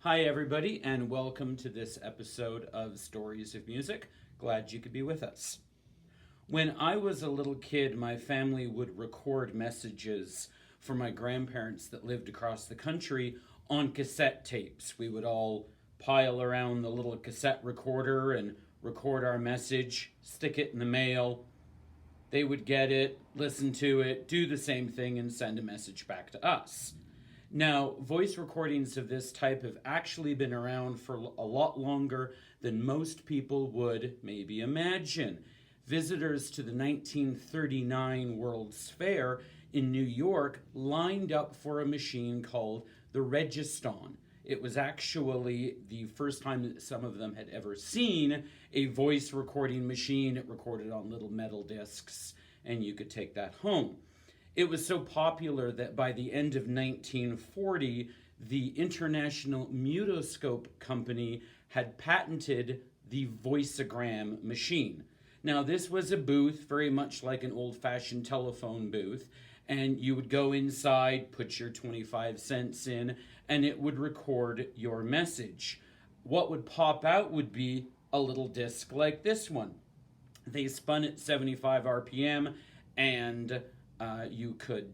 Hi, everybody, and welcome to this episode of Stories of Music. Glad you could be with us. When I was a little kid, my family would record messages for my grandparents that lived across the country on cassette tapes. We would all pile around the little cassette recorder and record our message, stick it in the mail. They would get it, listen to it, do the same thing, and send a message back to us. Now, voice recordings of this type have actually been around for a lot longer than most people would maybe imagine. Visitors to the 1939 World's Fair in New York lined up for a machine called the Registon. It was actually the first time that some of them had ever seen a voice recording machine. It recorded on little metal discs, and you could take that home. It was so popular that by the end of 1940, the International Mutoscope Company had patented the Voiceogram machine. Now, this was a booth very much like an old-fashioned telephone booth, and you would go inside, put your 25 cents in, and it would record your message. What would pop out would be a little disc like this one. They spun at 75 RPM, and you could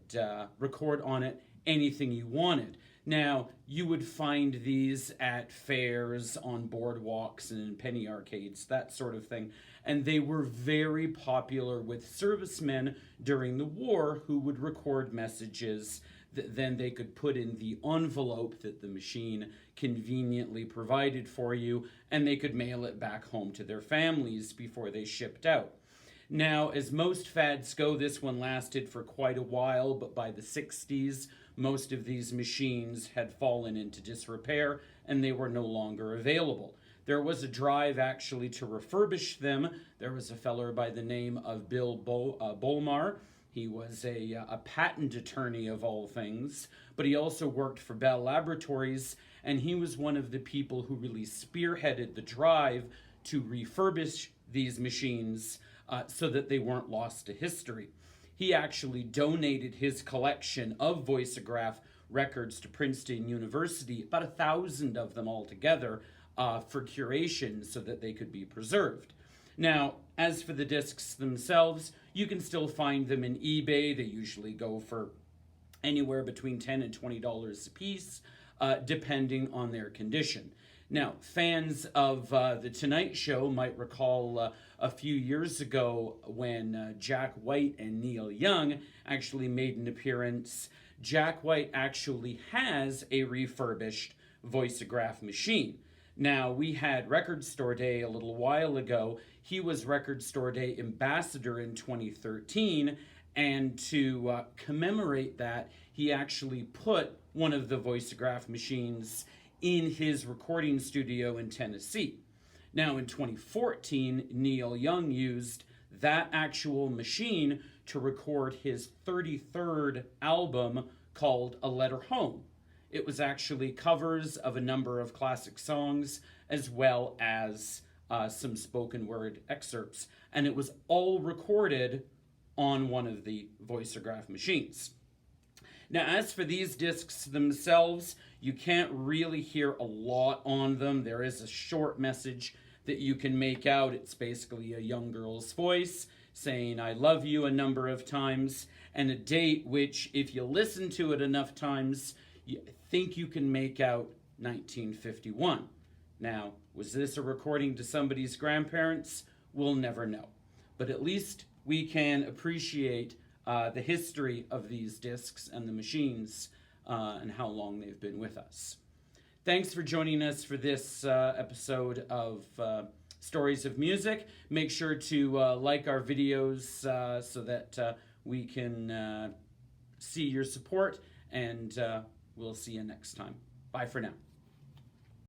record on it anything you wanted. Now, you would find these at fairs, on boardwalks, and in penny arcades, that sort of thing. And they were very popular with servicemen during the war who would record messages that then they could put in the envelope that the machine conveniently provided for you, and they could mail it back home to their families before they shipped out. Now, as most fads go, this one lasted for quite a while, but by the 60s, most of these machines had fallen into disrepair and they were no longer available. There was a drive actually to refurbish them. There was a feller by the name of Bill Bolmar. He was a patent attorney of all things, but he also worked for Bell Laboratories, and he was one of the people who really spearheaded the drive to refurbish these machines so that they weren't lost to history. He actually donated his collection of Voiceograph records to Princeton University, about 1,000 of them altogether, for curation so that they could be preserved. Now, as for the discs themselves, you can still find them in eBay. They usually go for anywhere between $10 and $20 a piece, depending on their condition. Now, fans of The Tonight Show might recall a few years ago when Jack White and Neil Young actually made an appearance. Jack White actually has a refurbished Voiceograph machine. Now, we had Record Store Day a little while ago. He was Record Store Day ambassador in 2013, and to commemorate that, he actually put one of the Voiceograph machines in his recording studio in Tennessee. Now, in 2014, Neil Young used that actual machine to record his 33rd album called A Letter Home. It was actually covers of a number of classic songs as well as some spoken word excerpts, and it was all recorded on one of the Voiceograph machines. Now, as for these discs themselves, you can't really hear a lot on them. There is a short message that you can make out. It's basically a young girl's voice saying, "I love you," a number of times, and a date which, if you listen to it enough times, you think you can make out 1951. Now, was this a recording to somebody's grandparents? We'll never know. But at least we can appreciate the history of these discs and the machines and how long they've been with us. Thanks for joining us for this episode of Stories of Music. Make sure to like our videos so that we can see your support, and we'll see you next time. Bye for now.